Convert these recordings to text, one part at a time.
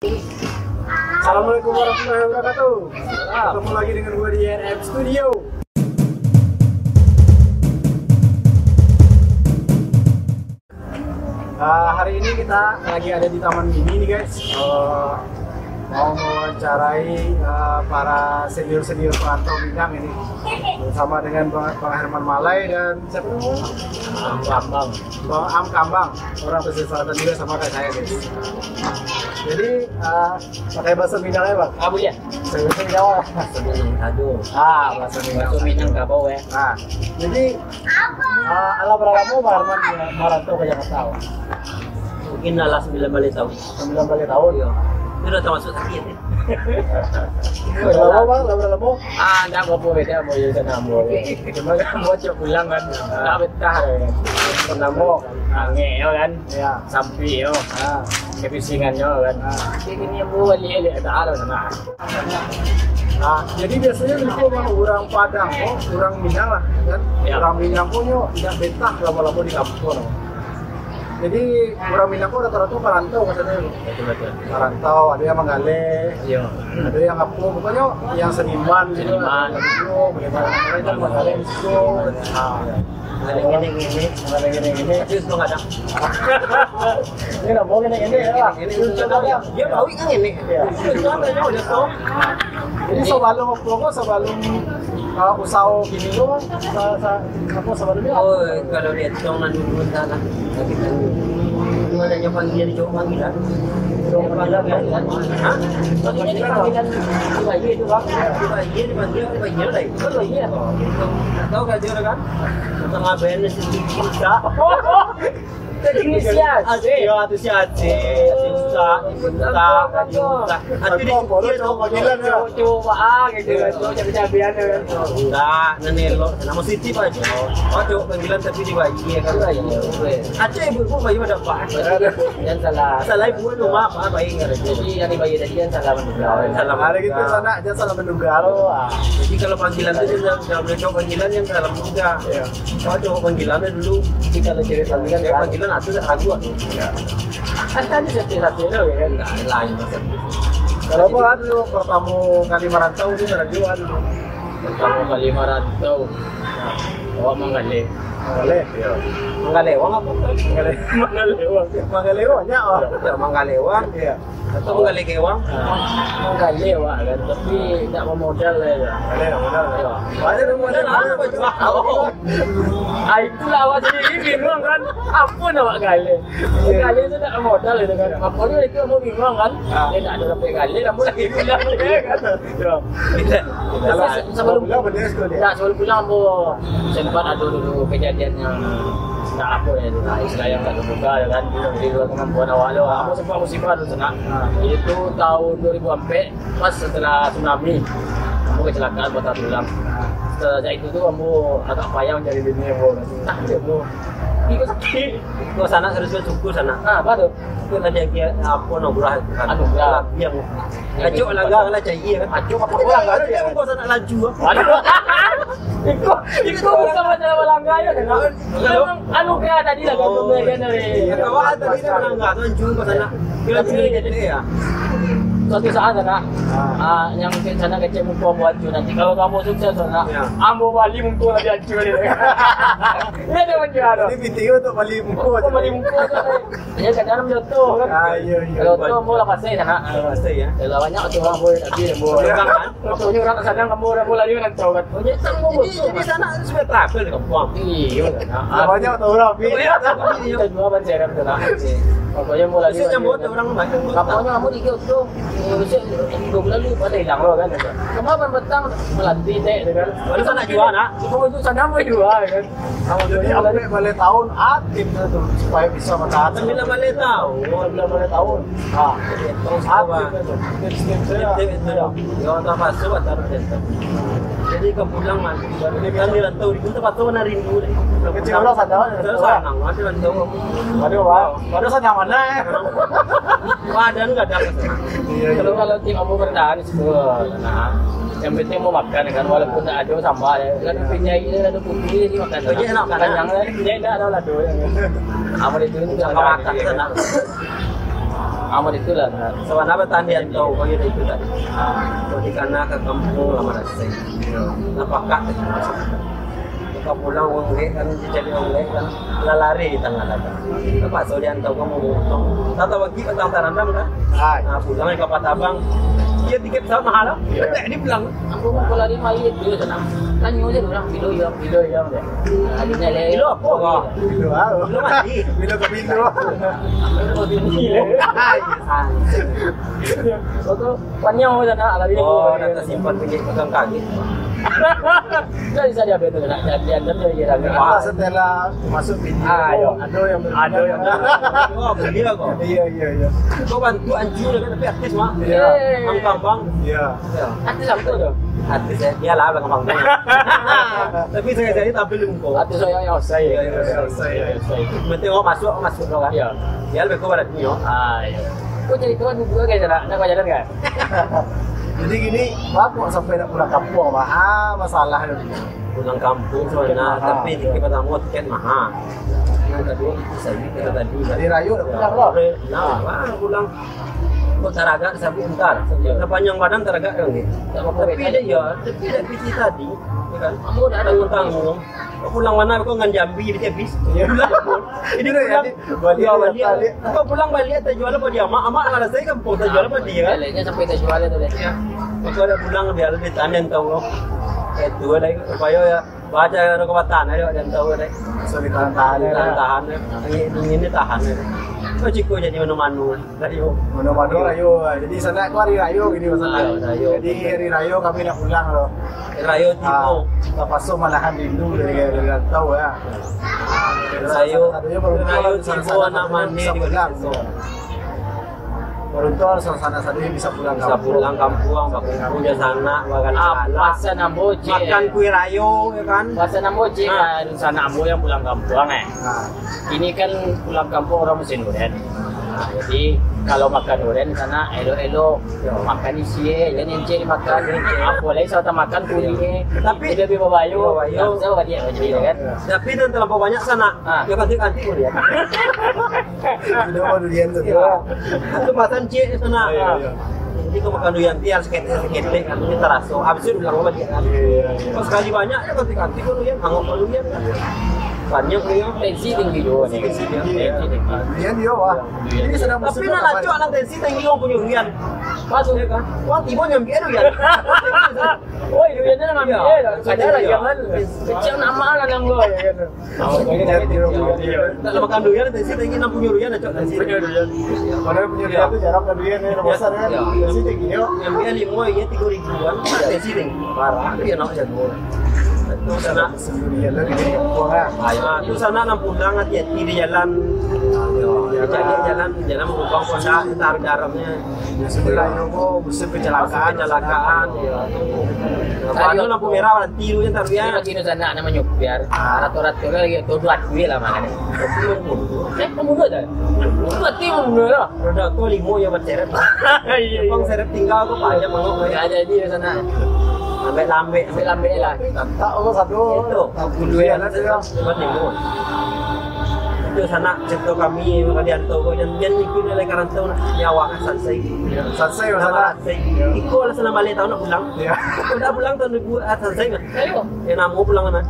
Assalamualaikum warahmatullahi wabarakatuh. Ketemu lagi dengan gue di RF Studio. Hari ini kita lagi ada di Taman Mini nih guys. Mau mewawancarai para senior-senior perantau Minang ini bersama dengan Bang Herman Malai dan siapa namanya? Bang Am Kambang, orang pesisir selatan juga sama kayak saya guys. Jadi pakai bahasa Minangnya Bang? Abu ya? Bahasa Jawa. Aduh. Bahasa Minang. Bahasa Minang kabau ya. Nah, jadi ala berapa Bang Herman merantau ke Jakarta? Mungkin ala 9 tahun. 9 tahun ya. Ini udah termasuk sakit ya. Lama Bang, lama. Enggak apa-apa beda mau jadi senamo. Cuma kan mau coba pulang kan. Enggak betah ya. Senamo angel kan. Ya. Sampai yo. Kebisingannya kan. Ini mau balik ada sana. Jadi biasanya itu Bang orang Padang, orang Minang lah kan. Ya. Orang Minang punya tidak betah lama-lama di kampung. Jadi orang Minang kok rata-rata perantau maksudnya. Betul. Perantau, ada yang Manggale, Iya. ada yang apa, pokoknya yang seniman gitu. Bagaimana itu Manggale di situ. Ada gini. Ada gini. Terus lo enggak ada. Ini nggak boleh ini ya. Ini coba dia mau kan ini. Terus kan aja udah tahu. Jadi sebelum usaha gini lo, sebelumnya Oh, kalau lihat dongan dulu sana. Kita gimana nya panggilan di Jawa panggilan? Panggilan kan? Hah? Panggilan itu bayi itu Bang. Dipanggil lagi. Oh iya. Tahu kan dia kan? Tengah band kita. Inisiasi. Iya, itu siasi. Susah, dibentak, Nanti coba gitu kan. Cabai-cabian kan. Enggak, nenelo. Nama Siti Pak Jo. Oh, coba panggilan tapi di bayi kan. Aceh ibu bayi ada Pak. Yang salah ibu rumah Pak bayi enggak ada. Jadi yang di bayi tadi yang salah menduga. salah ada gitu sana, jangan salah menduga lo. Jadi kalau panggilan itu jangan boleh coba panggilan yang salah menduga. Iya. Oh, coba panggilannya dulu. Kita kalau cari panggilan itu ragu aku. Kan satu ya kan. Enggak lain maksudnya. Kalau apa dulu pertama kali merantau itu ada juga dulu. Pertama kali merantau. Oh, Manggale. Iya. Manggalewang apa? Manggalewa nya oh. Ya Manggalewang. Iya. Atau Manggalekewang? Manggalewa kan, tapi enggak mau modal ya. Manggalewa. Ada modal Apa juga? Itulah awak sendiri bingung kan. Apa nama Gale? Gale itu tak modal itu kan. Makanya itu mau bingung kan. Dia tak ada sampai Gale, namun lagi pulang dia kan. Kalau sebelum pulang aku sempat ada dulu kejadian yang tak apa ya, istilah yang tak terbuka ya kan. Di luar kemampuan awal aku sempat musibah dulu sana. Itu tahun 2004 pas setelah tsunami. Aku kecelakaan patah tulang. Sejak itu tuh kamu agak payah mencari dunia bu. Tak bu. Ikut sakit. Ke sana harus bersyukur sana. Apa tuh? Itu tadi dia apa nugrah kan. Anugerah yang acuk langgar lah cai kan. Acuk apa langgar dia kok sana laju. Ikut bukan masalah langgar ya kan. Anugerah tadi lah kalau bagian dari. Kawan tadi kan langgar tuh anjung ke sana. Kira jadi ya. Suatu saat anak yang ke sana kecil muka buat nanti kalau kamu sukses anak ambo bali muka lagi hancur ini ada macam Jadi video untuk bali muka. Ya kadang jatuh kan. Kalau tu ambo lah pasai sana. Pasai ya. Kalau banyak tu orang boleh tapi ambo orang kan. Waktunya orang ke sana ambo dah mulai dengan tahu kan. Jadi sana sudah travel di kampung. Iya. Banyak tu orang. Kita jual ban serem sana. Pokoknya mulai dia nyambut orang banyak. Kapalnya kamu dikit tu. Usia 2 bulan lu pada hilang lo kan. Kemarin petang melatih teh kan. Baru sana jual nak. Itu sana mau jual kan. Kalau jadi sampai balik tahun aktif tuh supaya bisa bertahan. 9 balik tahun. 9 tahun. Terus apa? Ya tak masuk atau rentan. Jadi kepulang mati. Kan di rantau di tempat tu mana rindu deh. Kecil lo sadar. Sanang masih rantau. Waduh sana mana? Wadah enggak ada. Kalau tim kamu bertahan semua. Yang penting mau makan kan walaupun tak ada sambal kan penjahit ada putih ni makan. Penjahit nak makan yang penjahit dah ada lado yang. Apa itu ni tak makan sana. amat itulah. Sebenarnya bertanding tahu kau itu tadi. Kau di kana ke kampung lama nasi. Apakah kau pulang uang kan jadi uang kan lari di tengah laga. Apa soalnya tahu kamu ngomong. Tahu bagi petang tarandam kan? Nah pulang ke Patabang. Dia tiket pesawat mahal lah. Dia bilang, aku mau kalau lari mai itu sana. Tanya aja orang kilo yang deh. Adanya le. kilo apa kau? Bilo Kilo mati. Bilo ke bilo. Soto panjang sana lari. Oh, nanti simpan pergi pegang kaki. Jadi saya betul nak jadi dia jalan. Apa setelah masuk video? Ada yang Oh, dia kok. Iya. Kau bantu anjur kan tapi artis mah. Iya. Ang Kambang. Iya. Artis apa tu? Artis dia lah Bang Kambang. Tapi saya tampil di muka. Artis saya. Penting masuk lo kan. Iya. Dia lebih kuat dari dia. Iya. Kau jadi tuan juga kayak sana. Nak kau jalan kan? Jadi gini, bapak sampai nak pulang kampung masalah Pulang kampung sebenarnya, tapi tiket pertama tiket mahal. Yang kedua itu saya kita tadi. Di Rayu dah pulang loh. Nah, pulang. Kok taraga sabi entar. Sepanjang badan taraga yang ni. Tapi dia PC tadi, kan? Kamu dah ada tanggung. Kau pulang mana? Kau ngan Jambi di habis. Ini pulang balik. Kau pulang balik terjual apa dia? Mak ada saya kampung terjual apa dia kan? Lainnya sampai terjual tu deh. Kau ada pulang biar lebih tahan tahu. Itu lagi supaya ya baca kekuatan ada dan tahu deh. So tahan. Ini tahan. Kau cikgu jadi manu-manu Rayu. Manu-manu Rayu. Jadi sana aku hari Rayu gini maksudnya. Jadi hari Rayu kami nak pulang loh. Rayu Timo. Pasal malahan rindu dari tahu ya. Rayu Timo anak mandi di Kampung. Beruntung suasana satu bisa pulang bisa pulang kampung, punya sana, makan Masa namboje. makan kue rayo, ya kan? Masa namboje kan sana ambo yang pulang kampung Ini kan pulang kampung orang musim durian. Nah, jadi kalau makan durian sana elo-elo makan isi, jangan encik makan. Boleh saya makan kuningnya. Tapi dia lebih babayu. Saya kan dia jadi kan. Tapi dan terlalu banyak sana. Ya ganti durian. Sudah mau durian Itu makan cik sana. Jadi kau makan durian tiar sekete kan ini terasa. Habis itu bilang apa dia kan. Pas sekali banyak ya ganti durian, hangat durian kan. Banyak dia tensi tinggi juga nih. Durian dia wah. Ini sedang tapi nak lacok anak tensi tinggi orang punya durian. Masuk ya kan? Wah tiba nyambi durian. Oh duriannya ngambil. Ada lagi kan kecil nama kan yang gue ya kan. Kalau makan durian tensi tinggi nak punya durian lacok tensi. Padahal punya durian itu jarang kan durian yang besar kan. Tensi tinggi yo. Nyambi 5 ya 3.000-an tensi tinggi. Parah. Dia nak jago. Itu sana durian lagi di kampung kan. Itu sana nang pulang hati-hati di jalan. Jalan berubah kondak taruh garamnya. Sebelah Yogo musim kecelakaan. Kalau lampu merah nanti lu yang taruh ya. Lagi di sana namanya biar ratu-ratu lagi tu duat duit lah mana. Pembunuh dah. Mati pembunuh lah. Roda tu 5 ya berseret. Bang seret tinggal tu panjang mangok. Ada di sana. Sampai lambe lah. Tak apa satu. Itu. Durian lah tu. Buat 5. Itu sana cerita kami kalian tahu yang ikut oleh karantau nyawa selesai masalah ikut lah sana balik tahun nak pulang udah pulang tahun 2000 selesai kan ya nak mau pulang kan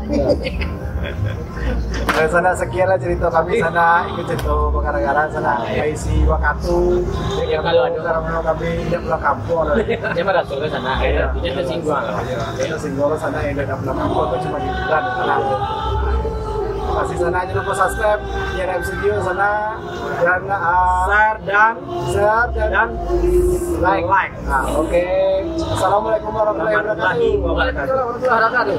sana sekian lah cerita kami sana ikut cerita perkara-kara sana isi wakatu kalau ada orang kami tidak pulang kampung dia marah soal sana dia tersinggung sana yang tidak pulang kampung atau cuma hiburan masih sana jangan lupa subscribe ya video sana dan share dan like. Oke. Assalamualaikum warahmatullahi wabarakatuh.